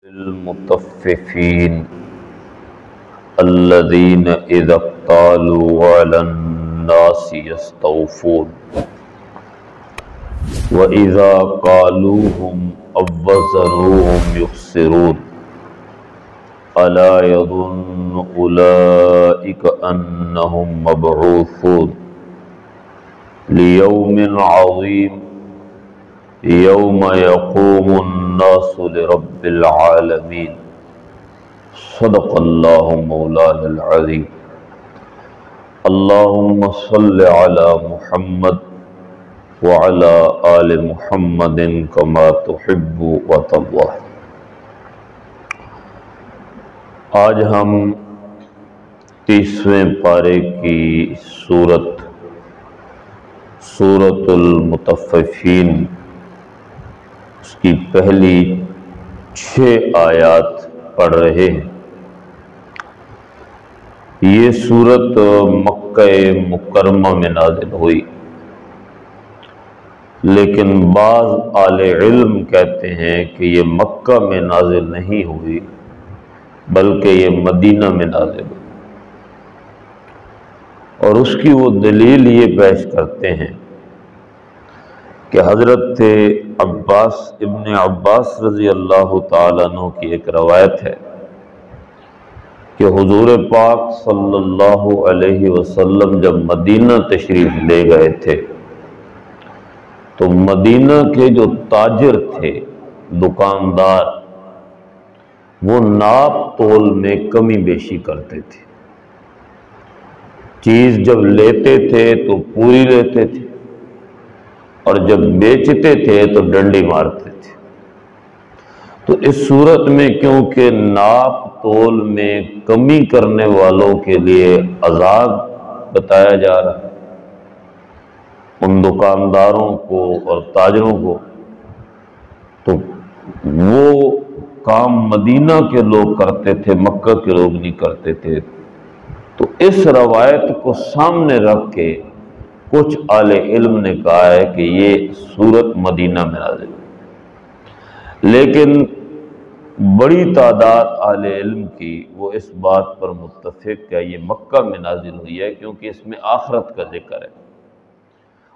المطففين الذين إذا اكتالوا على الناس يستوفون وإذا قالوهم أو وزنوهم يخسرون ألا يظن أولئك أنهم مبعوثون ليوم عظيم يوم يقوم الناس لرب العالمين صدق الله مولانا العظيم اللهم صل على محمد وعلى آل محمد كما تحب وترضى۔ آج ہم 30ویں پارے کی سورۃ المطففین اس کی پہلی 6 آیات پڑھ رہے ہیں۔ یہ سورت مکہ مکرمہ میں نازل ہوئی، لیکن بعض اہل علم کہتے ہیں کہ یہ مکہ میں نازل نہیں ہوئی بلکہ یہ مدینہ میں نازل ہوئی، اور اس کی وہ دلیل یہ پیش کرتے ہیں کہ حضرت ابن عباس رضی اللہ تعالیٰ عنہ کی ایک روایت ہے کہ حضور پاک صلی اللہ علیہ وسلم جب مدینہ تشریف لے گئے تھے تو مدینہ کے جو تاجر تھے، دکاندار، وہ ناپ تول میں کمی بیشی کرتے تھے۔ چیز جب لیتے تھے تو پوری لیتے تھے، اور جب بیچتے تھے تو ڈنڈی مارتے تھے۔ تو اس صورت میں کیونکہ ناپ تول میں کمی کرنے والوں کے لیے عذاب بتایا جا رہا ہے، ان دکانداروں کو اور تاجروں کو، تو وہ کام مدینہ کے لوگ کرتے تھے، مکہ کے لوگ نہیں کرتے تھے۔ تو اس روایت کو سامنے رکھ کے کچھ اہل علم نے کہا ہے کہ یہ سورت مدینہ میں نازل ہے، لیکن بڑی تعداد اہل علم کی وہ اس بات پر متفق کہ یہ مکہ میں نازل ہوئی ہے، کیونکہ اس میں آخرت کا ذکر ہے،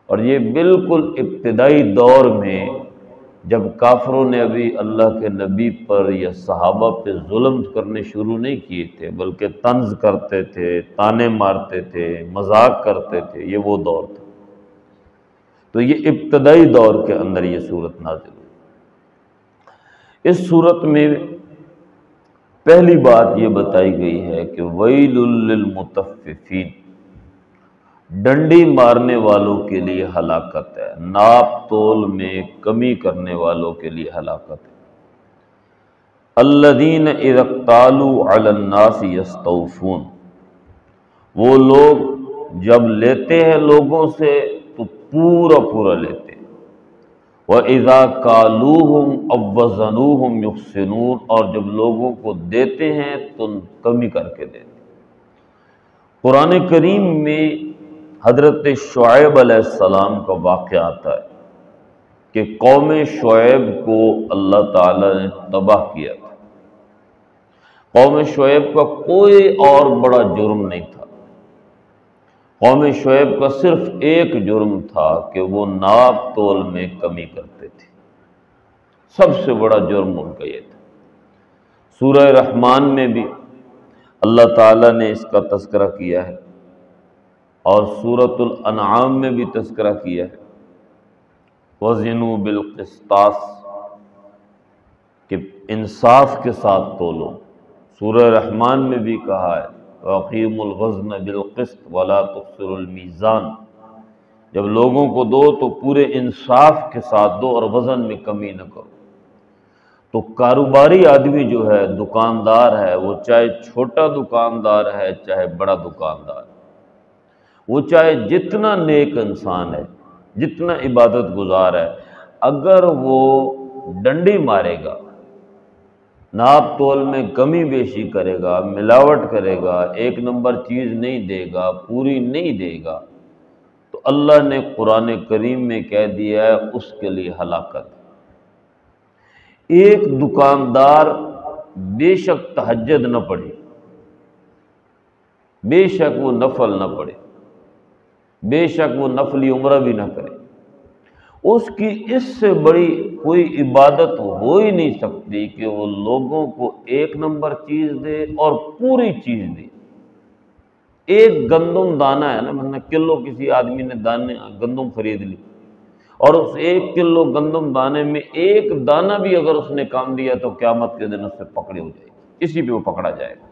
اور یہ بالکل ابتدائی دور میں جب کافروں نے ابھی اللہ کے نبی پر یا صحابہ پہ ظلم کرنے شروع نہیں کیے تھے، بلکہ طنز کرتے تھے، تانے مارتے تھے، مذاق کرتے تھے، یہ وہ دور تھا۔ تو یہ ابتدائی دور کے اندر یہ صورت نازل ہوئی۔ اس صورت میں پہلی بات یہ بتائی گئی ہے کہ ویل للمطففین، ڈنڈی مارنے والوں کے لیے ہلاکت ہے، ناپ تول میں کمی کرنے والوں کے لیے ہلاکت ہے۔ الذین اذا اکتالوا علی الناس یستوفون، وہ لوگ جب لیتے ہیں لوگوں سے تو پورا پورا لیتے ہیں۔ وَإِذَا كَالُوهُمْ أَوْ وَزَنُوهُمْ يُخْسِرُونَ، اور جب لوگوں کو دیتے ہیں تو کمی کر کے دیتے ہیں۔ قرآن کریم میں حضرت شعیب علیہ السلام کا واقعہ آتا ہے کہ قوم شعیب کو اللہ تعالیٰ نے تباہ کیا تھا۔ قوم شعیب کا کوئی اور بڑا جرم نہیں تھا، قوم شعیب کا صرف ایک جرم تھا کہ وہ ناپ تول میں کمی کرتے تھے، سب سے بڑا جرم ان کا یہ تھا۔ سورہ رحمان میں بھی اللہ تعالیٰ نے اس کا تذکرہ کیا ہے، اور سورۃ الانعام میں بھی تذکرہ کیا ہے، وَزِنُوا بِالْقِسْطَاسِ، کہ انصاف کے ساتھ تولو۔ سورہ رحمان میں بھی کہا ہے وَأَقِیمُوا الْوَزْنَ بِالْقِسْطِ وَلَا تُخْسِرُوا الْمِیزَانَ، جب لوگوں کو دو تو پورے انصاف کے ساتھ دو اور وزن میں کمی نہ کرو۔ تو کاروباری آدمی جو ہے، دکاندار ہے، وہ چاہے چھوٹا دکاندار ہے چاہے بڑا دکاندار ہے، وہ چاہے جتنا نیک انسان ہے، جتنا عبادت گزار ہے، اگر وہ ڈنڈی مارے گا، ناپ تول میں کمی بیشی کرے گا، ملاوٹ کرے گا، ایک نمبر چیز نہیں دے گا، پوری نہیں دے گا، تو اللہ نے قرآن کریم میں کہہ دیا ہے اس کے لیے ہلاکت۔ ایک دکاندار بے شک تہجد نہ پڑھے، بے شک وہ نفل نہ پڑھے، بے شک وہ نفلی عمرہ بھی نہ کرے، اس کی اس سے بڑی کوئی عبادت ہو ہی نہیں سکتی کہ وہ لوگوں کو ایک نمبر چیز دے اور پوری چیز دے۔ ایک گندم دانہ ہے نا، مثلا کلو کسی آدمی نے دانے گندم خرید لی، اور اس 1 کلو گندم دانے میں ایک دانہ بھی اگر اس نے کام دیا تو قیامت کے دن اس سے پکڑی ہو جائے گی، اسی پہ وہ پکڑا جائے گا۔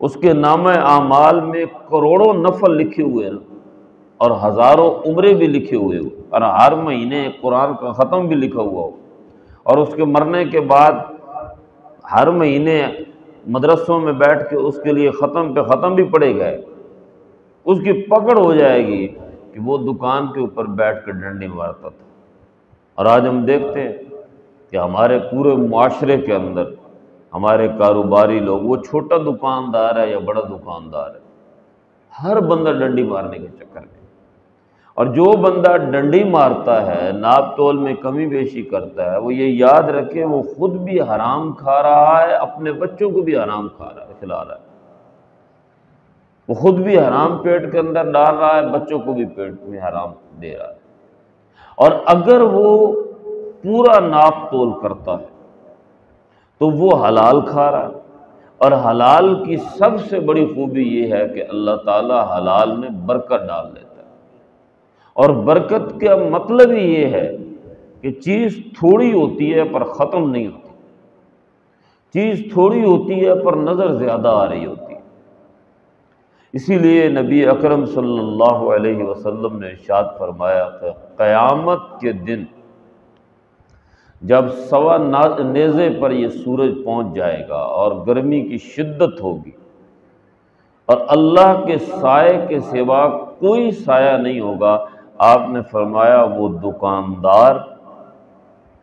اس کے نامہ اعمال میں کروڑوں نفل لکھے ہوئے ہیں اور ہزاروں عمرے بھی لکھے ہوئے ہو، اور ہر مہینے قرآن کا ختم بھی لکھا ہوا ہو، اور اس کے مرنے کے بعد ہر مہینے مدرسوں میں بیٹھ کے اس کے لیے ختم پہ ختم بھی پڑے گئے، اس کی پکڑ ہو جائے گی کہ وہ دکان کے اوپر بیٹھ کر ڈنڈی مارتا تھا۔ اور آج ہم دیکھتے ہیں کہ ہمارے پورے معاشرے کے اندر ہمارے کاروباری لوگ، وہ چھوٹا دکاندار ہے یا بڑا دکاندار ہے، ہر بندہ ڈنڈی مارنے کے چکر میں، اور جو بندہ ڈنڈی مارتا ہے، ناپ تول میں کمی بیشی کرتا ہے، وہ یہ یاد رکھے وہ خود بھی حرام کھا رہا ہے، اپنے بچوں کو بھی حرام کھلا رہا ہے، وہ خود بھی حرام پیٹ کے اندر ڈال رہا ہے، بچوں کو بھی پیٹ میں حرام دے رہا ہے۔ اور اگر وہ پورا ناپ تول کرتا ہے تو وہ حلال کھا رہا ہے، اور حلال کی سب سے بڑی خوبی یہ ہے کہ اللہ تعالیٰ حلال میں برکت ڈال دیتا ہے، اور برکت کا مطلب ہی یہ ہے کہ چیز تھوڑی ہوتی ہے پر ختم نہیں ہوتی، چیز تھوڑی ہوتی ہے پر نظر زیادہ آ رہی ہوتی ہے۔ اسی لیے نبی اکرم صلی اللہ علیہ وسلم نے ارشاد فرمایا کہ قیامت کے دن جب سوا نیزے پر یہ سورج پہنچ جائے گا اور گرمی کی شدت ہوگی اور اللہ کے سائے کے سوا کوئی سایہ نہیں ہوگا، آپ نے فرمایا وہ دکاندار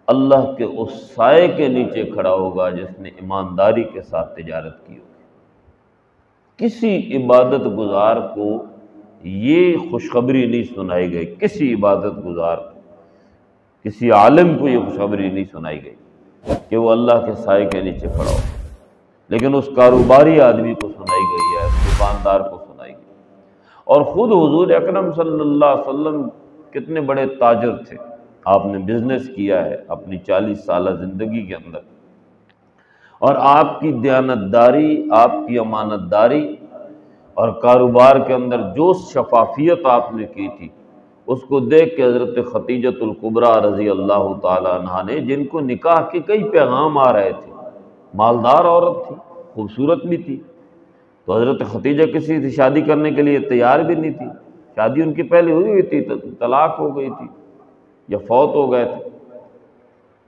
اللہ کے اس سائے کے نیچے کھڑا ہوگا جس نے ایمانداری کے ساتھ تجارت کی ہوگی۔ کسی عبادت گزار کو یہ خوشخبری نہیں سنائی گئی، کسی عبادت گزار کو، کسی عالم کو یہ خوشخبری نہیں سنائی گئی کہ وہ اللہ کے سائے کے نیچے کھڑا ہو، لیکن اس کاروباری آدمی کو سنائی گئی ہے، دکاندار کو سنائی گئی۔ اور خود حضور اکرم صلی اللہ علیہ وسلم کتنے بڑے تاجر تھے، آپ نے بزنس کیا ہے اپنی 40 سالہ زندگی کے اندر، اور آپ کی دیانتداری، آپ کی امانت داری اور کاروبار کے اندر جو شفافیت آپ نے کی تھی، اس کو دیکھ کے حضرت خدیجۃ الکبریٰ رضی اللہ تعالیٰ عنہا نے، جن کو نکاح کے کئی پیغام آ رہے تھے، مالدار عورت تھی، خوبصورت بھی تھی، تو حضرت خدیجہ کسی سے شادی کرنے کے لیے تیار بھی نہیں تھی، شادی ان کی پہلے ہوئی ہوئی تھی، طلاق ہو گئی تھی یا فوت ہو گئے تھے،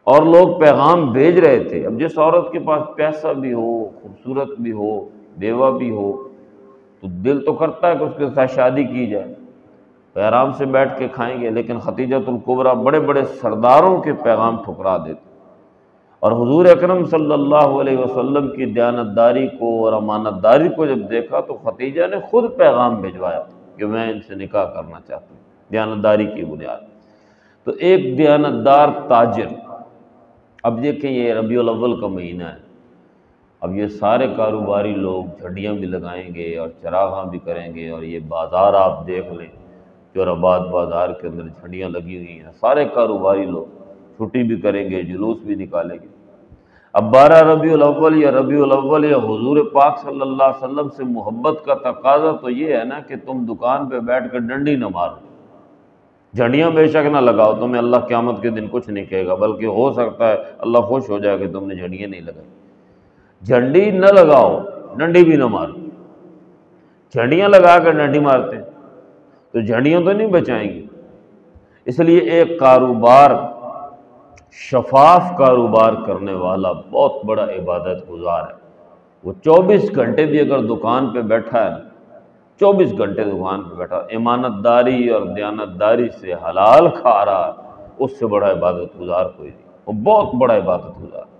اور لوگ پیغام بھیج رہے تھے۔ اب جس عورت کے پاس پیسہ بھی ہو، خوبصورت بھی ہو، بیوہ بھی ہو، تو دل تو کرتا ہے کہ اس کے ساتھ شادی کی جائے، آرام سے بیٹھ کے کھائیں گے، لیکن خدیجۃ الکبریٰ بڑے بڑے سرداروں کے پیغام ٹھکرا دیتے، اور حضور اکرم صلی اللہ علیہ وسلم کی دیانتداری کو اور امانت داری کو جب دیکھا تو خدیجہ نے خود پیغام بھجوایا کہ میں ان سے نکاح کرنا چاہتی ہوں دیانتداری کی بنیاد۔ تو ایک دیانتدار تاجر، اب دیکھیں یہ ربیع الاول کا مہینہ ہے، اب یہ سارے کاروباری لوگ جھنڈیاں بھی لگائیں گے اور چراغاں بھی کریں گے، اور یہ بازار آپ دیکھ لیں، جور آباد بازار کے اندر جھنڈیاں لگی ہوئی ہیں، سارے کاروباری لوگ چھٹی بھی کریں گے، جلوس بھی نکالیں گے۔ اب 12 ربیع الاول یا ربیع الاول یا حضور پاک صلی اللہ علیہ وسلم سے محبت کا تقاضا تو یہ ہے نا کہ تم دکان پہ بیٹھ کر ڈنڈی نہ مارو، جھنڈیاں بے شک نہ لگاؤ، تمہیں اللہ قیامت کے دن کچھ نہیں کہے گا، بلکہ ہو سکتا ہے اللہ خوش ہو جائے کہ تم نے جھنڈیاں نہیں لگائی۔ جھنڈی نہ لگاؤ، ڈنڈی بھی نہ مارو۔ جھنڈیاں لگا کر ڈنڈی مارتے ہیں تو جھنڈیاں تو نہیں بچائیں گی۔ اس لیے ایک کاروبار، شفاف کاروبار کرنے والا بہت بڑا عبادت گزار ہے، وہ 24 گھنٹے بھی اگر دکان پہ بیٹھا ہے، 24 گھنٹے دکان پہ بیٹھا، امانت داری اور دیانتداری سے حلال کھا رہا، اس سے بڑا عبادت گزار کوئی نہیں، وہ بہت بڑا عبادت گزار۔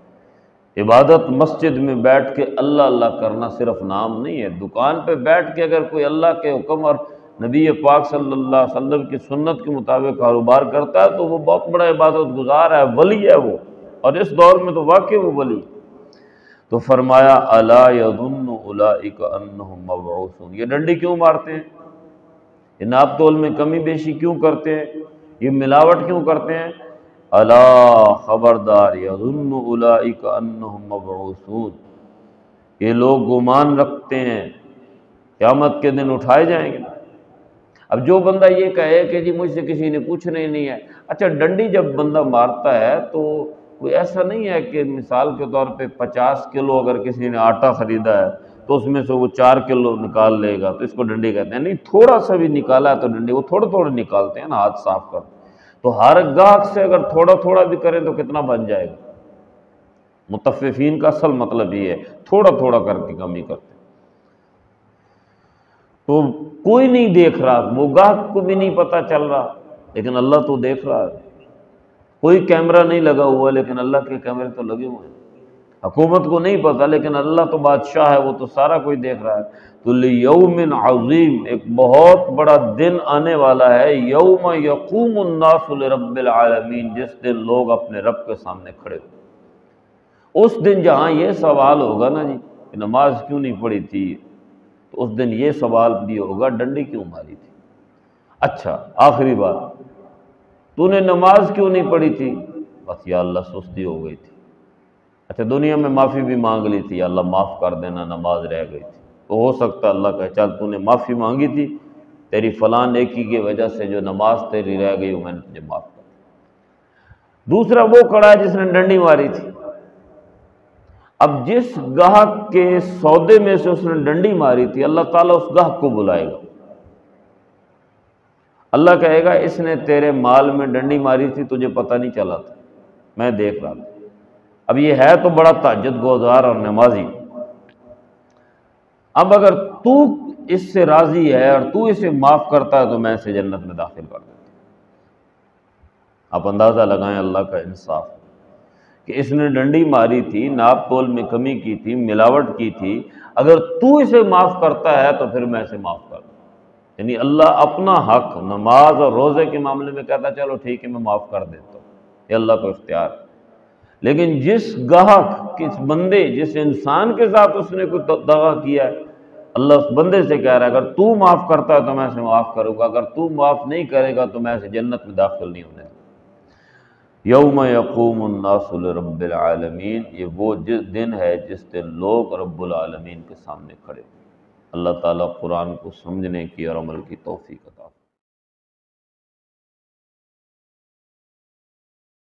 عبادت مسجد میں بیٹھ کے اللہ اللہ کرنا صرف نام نہیں ہے، دکان پہ بیٹھ کے اگر کوئی اللہ کے حکم اور نبی پاک صلی اللہ علیہ وسلم کی سنت کے مطابق کاروبار کرتا ہے تو وہ بہت بڑا عبادت گزار ہے، ولی ہے وہ، اور اس دور میں تو واقعی وہ ولی ہے۔ تو فرمایا الا یظن اولئک انہم مبعوثون، یہ ڈنڈی کیوں مارتے ہیں، یہ ناپ تول میں کمی بیشی کیوں کرتے ہیں، یہ ملاوٹ کیوں کرتے ہیں؟ الا خبردار، یظن اولئک انہم مبعوثون، یہ لوگ گمان رکھتے ہیں قیامت کے دن اٹھائے جائیں گے۔ اب جو بندہ یہ کہے کہ جی مجھ سے کسی نے پوچھنا ہی نہیں ہے، اچھا ڈنڈی جب بندہ مارتا ہے تو کوئی ایسا نہیں ہے کہ مثال کے طور پہ 50 کلو اگر کسی نے آٹا خریدا ہے تو اس میں سے وہ 4 کلو نکال لے گا تو اس کو ڈنڈی کہتے ہیں؟ نہیں، تھوڑا سا بھی نکالا ہے تو ڈنڈی، وہ تھوڑے تھوڑے نکالتے ہیں نا ہاتھ صاف کر، تو ہر گاہک سے اگر تھوڑا تھوڑا بھی کریں تو کتنا بن جائے گا؟ مطففین کا اصل مطلب یہ ہے، تھوڑا تھوڑا کر کے کمی کرتے ہیں۔ تو کوئی نہیں دیکھ رہا، وہ گاہک کو بھی نہیں پتہ چل رہا، لیکن اللہ تو دیکھ رہا ہے۔ کوئی کیمرہ نہیں لگا ہوا لیکن اللہ کے کیمرے تو لگے ہوئے ہیں۔ حکومت کو نہیں پتہ لیکن اللہ تو بادشاہ ہے، وہ تو سارا کوئی دیکھ رہا ہے۔ تو لیوم عظیم، ایک بہت بڑا دن آنے والا ہے، یوم یقوم الناس لرب العالمین، جس دن لوگ اپنے رب کے سامنے کھڑے ہوں۔ اس دن جہاں یہ سوال ہوگا نا جی کہ نماز کیوں نہیں پڑھی تھی، تو اس دن یہ سوال بھی ہوگا ڈنڈی کیوں ماری تھی۔ اچھا آخری بات، تو نے نماز کیوں نہیں پڑھی تھی؟ بس یا اللہ سستی ہو گئی تھی۔ اچھا دنیا میں معافی بھی مانگ لی تھی، یا اللہ معاف کر دینا نماز رہ گئی تھی، تو ہو سکتا اللہ کہے چل تو نے معافی مانگی تھی، تیری فلاں نیکی کی وجہ سے جو نماز تیری رہ گئی وہ میں نے تجھے معاف کر دی۔ دوسرا وہ کھڑا ہے جس نے ڈنڈی ماری تھی، اب جس گاہک کے سودے میں سے اس نے ڈنڈی ماری تھی اللہ تعالیٰ اس گاہک کو بلائے گا، اللہ کہے گا اس نے تیرے مال میں ڈنڈی ماری تھی، تجھے پتہ نہیں چلا تھا، میں دیکھ رہا تھا۔ اب یہ ہے تو بڑا تہجد گزار اور نمازی، اب اگر تو اس سے راضی ہے اور تو اسے معاف کرتا ہے تو میں اسے جنت میں داخل کر دیتا ہوں۔ آپ اندازہ لگائیں اللہ کا انصاف کہ اس نے ڈنڈی ماری تھی، ناپ تول میں کمی کی تھی، ملاوٹ کی تھی، اگر تو اسے معاف کرتا ہے تو پھر میں اسے معاف کر دوں۔ یعنی اللہ اپنا حق نماز اور روزے کے معاملے میں کہتا ہے چلو ٹھیک ہے میں معاف کر دیتا ہوں، یہ اللہ کو اختیار ہے۔ لیکن جس گاہک، کس بندے، جس انسان کے ساتھ اس نے کوئی دغا کیا ہے، اللہ اس بندے سے کہہ رہا ہے اگر تو معاف کرتا ہے تو میں اسے معاف کروں گا، اگر تو معاف نہیں کرے گا تو میں اسے جنت میں داخل نہیں ہونے دوں۔ یوم یقوم الناس لرب العالمین، یہ وہ دن ہے جس دن لوگ رب العالمین کے سامنے کھڑے ہوں۔ اللہ تعالیٰ قرآن کو سمجھنے کی اور عمل کی توفیق عطا فرمائے۔